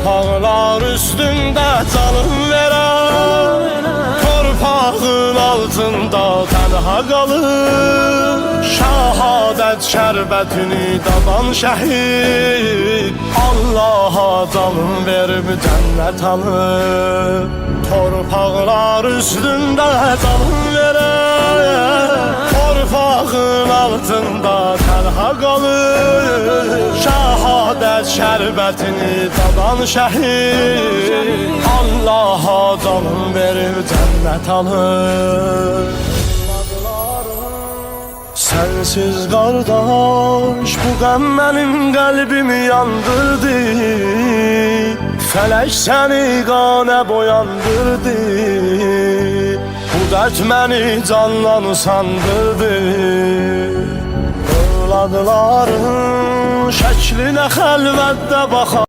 Torpaqlar üstündə canım verən, torpağın altında tənha qalır. Şəhadət şərbətini dadan şəhid, Allaha canım verib cənnət alır. Torpaqlar üstündə canım verən, torpağın altında tənha qalır. Şəhadət şərbətini dadan şəhid, Allaha canım verib cənnət alır. Sensiz qardaş bu qəm mənim qəlbimi yandırdı, Fələk səni qanə boyandırdı, bu dərd məni candan usandırdı. Övladların şəklinə xəlvətdə baxan